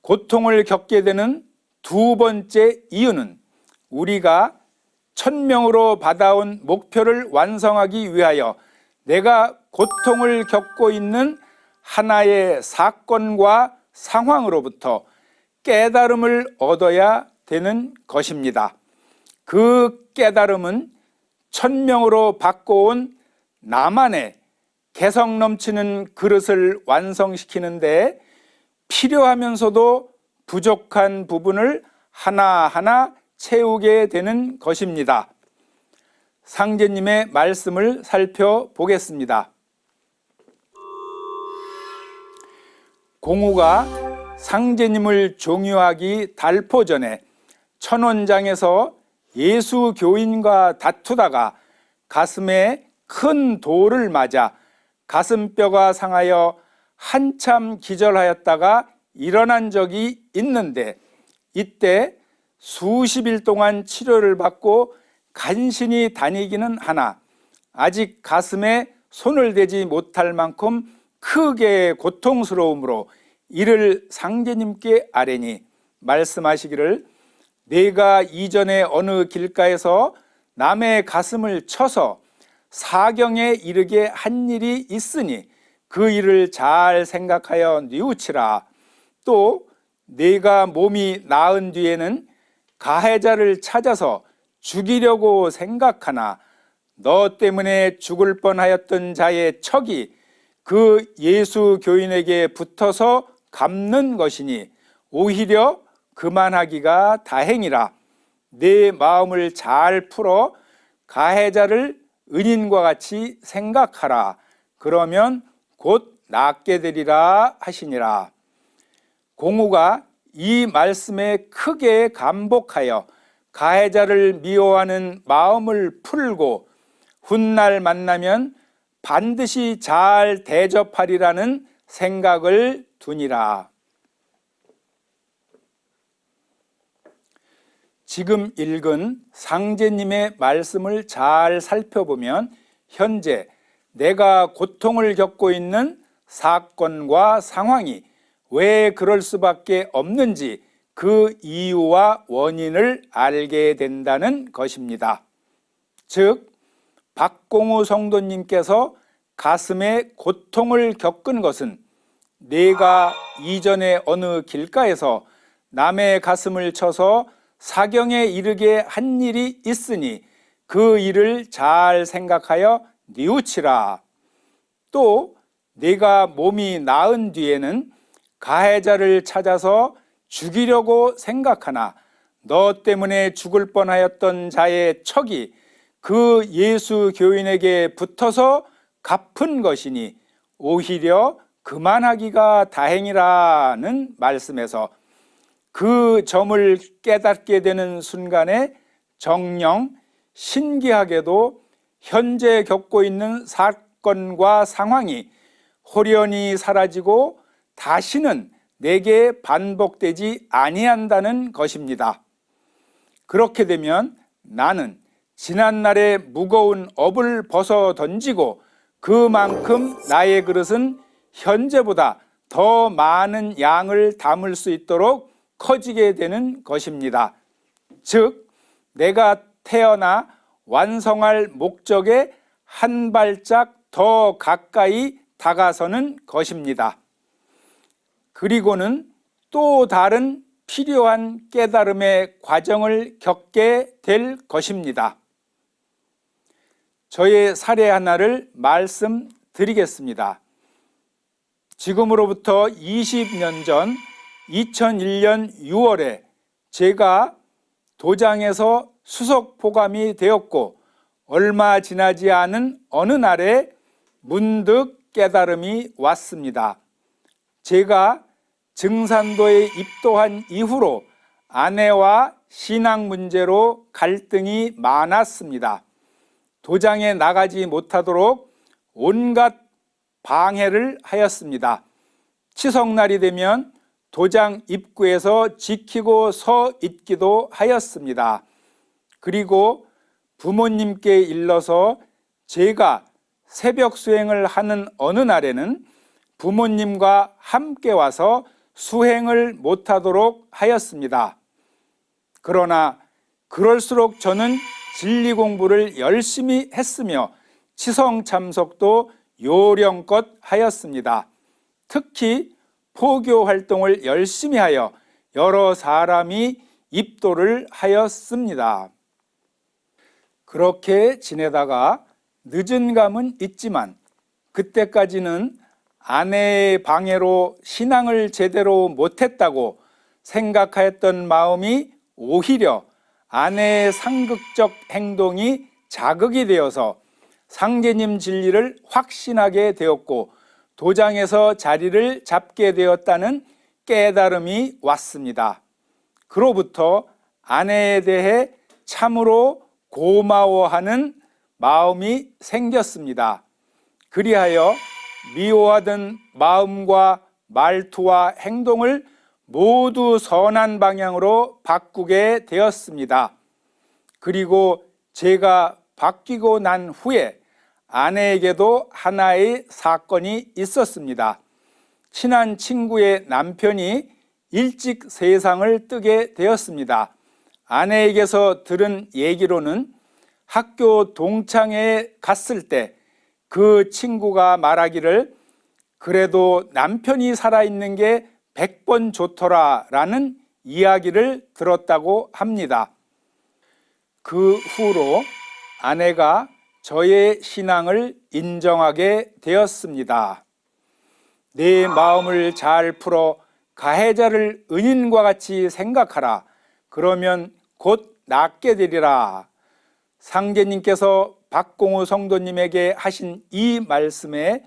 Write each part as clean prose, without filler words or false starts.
고통을 겪게 되는 두 번째 이유는 우리가 천명으로 받아온 목표를 완성하기 위하여 내가 고통을 겪고 있는 하나의 사건과 상황으로부터 깨달음을 얻어야 되는 것입니다. 그 깨달음은 천명으로 바꿔온 나만의 개성 넘치는 그릇을 완성시키는데 필요하면서도 부족한 부분을 하나하나 채우게 되는 것입니다. 상제님의 말씀을 살펴보겠습니다. 공우가 상제님을 종유하기 달포 전에 천원장에서 예수 교인과 다투다가 가슴에 큰 돌을 맞아 가슴뼈가 상하여 한참 기절하였다가 일어난 적이 있는데, 이때 수십일 동안 치료를 받고 간신히 다니기는 하나 아직 가슴에 손을 대지 못할 만큼 크게 고통스러움으로 이를 상제님께 아뢰니 말씀하시기를, 내가 이전에 어느 길가에서 남의 가슴을 쳐서 사경에 이르게 한 일이 있으니 그 일을 잘 생각하여 뉘우치라. 또 내가 몸이 나은 뒤에는 가해자를 찾아서 죽이려고 생각하나 너 때문에 죽을 뻔하였던 자의 척이 그 예수 교인에게 붙어서 갚는 것이니 오히려 그만하기가 다행이라. 내 마음을 잘 풀어 가해자를 은인과 같이 생각하라. 그러면 곧 낫게 되리라 하시니라. 공우가 이 말씀에 크게 감복하여 가해자를 미워하는 마음을 풀고 훗날 만나면 반드시 잘 대접하리라는 생각을 두니라. 지금 읽은 상제님의 말씀을 잘 살펴보면 현재 내가 고통을 겪고 있는 사건과 상황이 왜 그럴 수밖에 없는지 그 이유와 원인을 알게 된다는 것입니다. 즉, 박공우 성도님께서 가슴에 고통을 겪은 것은 내가 이전에 어느 길가에서 남의 가슴을 쳐서 사경에 이르게 한 일이 있으니 그 일을 잘 생각하여 뉘우치라. 또 내가 몸이 나은 뒤에는 가해자를 찾아서 죽이려고 생각하나 너 때문에 죽을 뻔하였던 자의 척이 그 예수 교인에게 붙어서 갚은 것이니 오히려 그만하기가 다행이라는 말씀에서 그 점을 깨닫게 되는 순간에 정녕 신기하게도 현재 겪고 있는 사건과 상황이 호련히 사라지고 다시는 내게 반복되지 아니한다는 것입니다. 그렇게 되면 나는 지난날의 무거운 업을 벗어 던지고 그만큼 나의 그릇은 현재보다 더 많은 양을 담을 수 있도록 커지게 되는 것입니다. 즉, 내가 태어나 완성할 목적에 한 발짝 더 가까이 다가서는 것입니다. 그리고는 또 다른 필요한 깨달음의 과정을 겪게 될 것입니다. 저의 사례 하나를 말씀드리겠습니다. 지금으로부터 20년 전 2001년 6월에 제가 도장에서 수석 포감이 되었고 얼마 지나지 않은 어느 날에 문득 깨달음이 왔습니다. 제가 증산도에 입도한 이후로 아내와 신앙 문제로 갈등이 많았습니다. 도장에 나가지 못하도록 온갖 방해를 하였습니다. 치석날이 되면 도장 입구에서 지키고 서 있기도 하였습니다. 그리고 부모님께 일러서 제가 새벽 수행을 하는 어느 날에는 부모님과 함께 와서 수행을 못하도록 하였습니다. 그러나 그럴수록 저는 진리 공부를 열심히 했으며 치성 참석도 요령껏 하였습니다. 특히 포교 활동을 열심히 하여 여러 사람이 입도를 하였습니다. 그렇게 지내다가 늦은 감은 있지만 그때까지는 아내의 방해로 신앙을 제대로 못했다고 생각하였던 마음이 오히려 아내의 상극적 행동이 자극이 되어서 상제님 진리를 확신하게 되었고 도장에서 자리를 잡게 되었다는 깨달음이 왔습니다. 그로부터 아내에 대해 참으로 고마워하는 마음이 생겼습니다. 그리하여 미워하던 마음과 말투와 행동을 모두 선한 방향으로 바꾸게 되었습니다. 그리고 제가 바뀌고 난 후에 아내에게도 하나의 사건이 있었습니다. 친한 친구의 남편이 일찍 세상을 뜨게 되었습니다. 아내에게서 들은 얘기로는 학교 동창회에 갔을 때 그 친구가 말하기를 그래도 남편이 살아있는 게 100번 좋더라 라는 이야기를 들었다고 합니다. 그 후로 아내가 저의 신앙을 인정하게 되었습니다. 내 마음을 잘 풀어 가해자를 은인과 같이 생각하라. 그러면 곧 낫게 되리라. 상제님께서 박공우 성도님에게 하신 이 말씀에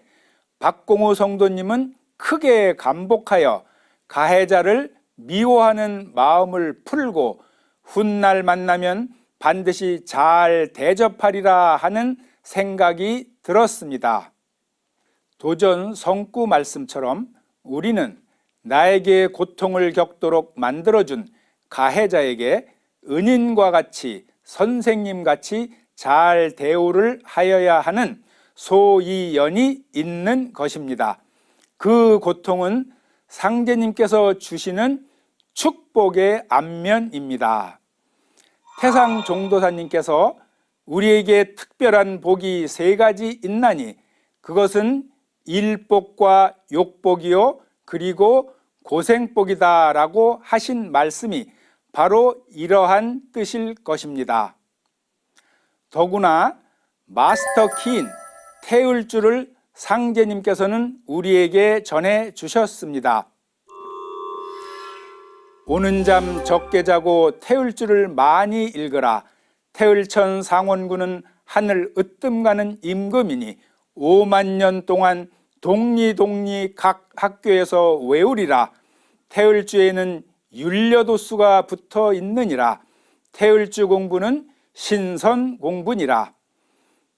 박공우 성도님은 크게 감복하여 가해자를 미워하는 마음을 풀고 훗날 만나면 반드시 잘 대접하리라 하는 생각이 들었습니다. 도전 성구 말씀처럼 우리는 나에게 고통을 겪도록 만들어준 가해자에게 은인과 같이 선생님같이 잘 대우를 하여야 하는 소이연이 있는 것입니다. 그 고통은 상제님께서 주시는 축복의 안면입니다. 태상 종도사님께서 우리에게 특별한 복이 3가지 있나니 그것은 일복과 욕복이요 그리고 고생복이다 라고 하신 말씀이 바로 이러한 뜻일 것입니다. 더구나 마스터 키인 태을주를 상제님께서는 우리에게 전해 주셨습니다. 오는 잠 적게 자고 태을주를 많이 읽으라. 태을천 상원군은 하늘 으뜸가는 임금이니 5만 년 동안 동리 각 학교에서 외우리라. 태을주에는 율려도수가 붙어 있느니라. 태을주 공부는 신선 공부니라.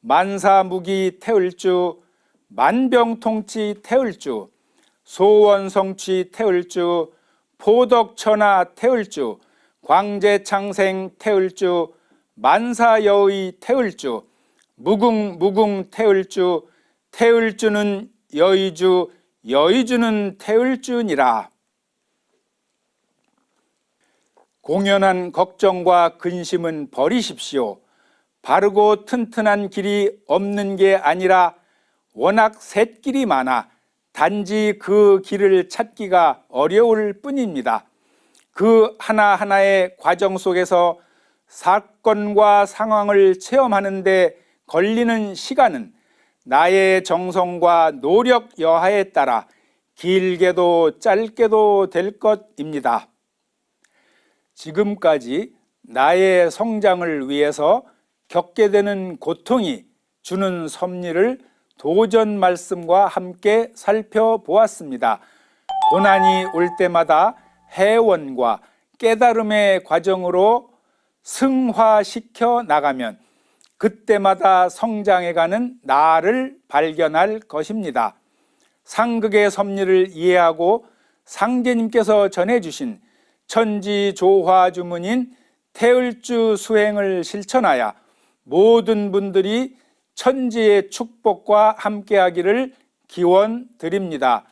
만사무기 태을주, 만병통치 태을주, 소원성취 태을주, 포덕천하 태을주, 광재창생 태을주, 만사여의 태을주, 무궁 태을주, 태을주는 여의주, 여의주는 태을주니라. 공연한 걱정과 근심은 버리십시오. 바르고 튼튼한 길이 없는 게 아니라 워낙 샛길이 많아 단지 그 길을 찾기가 어려울 뿐입니다. 그 하나하나의 과정 속에서 사건과 상황을 체험하는 데 걸리는 시간은 나의 정성과 노력 여하에 따라 길게도 짧게도 될 것입니다. 지금까지 나의 성장을 위해서 겪게 되는 고통이 주는 섭리를 도전 말씀과 함께 살펴보았습니다. 고난이 올 때마다 회원과 깨달음의 과정으로 승화시켜 나가면 그때마다 성장해가는 나를 발견할 것입니다. 상극의 섭리를 이해하고 상제님께서 전해주신 천지조화주문인 태을주 수행을 실천하여 모든 분들이 천지의 축복과 함께하기를 기원드립니다.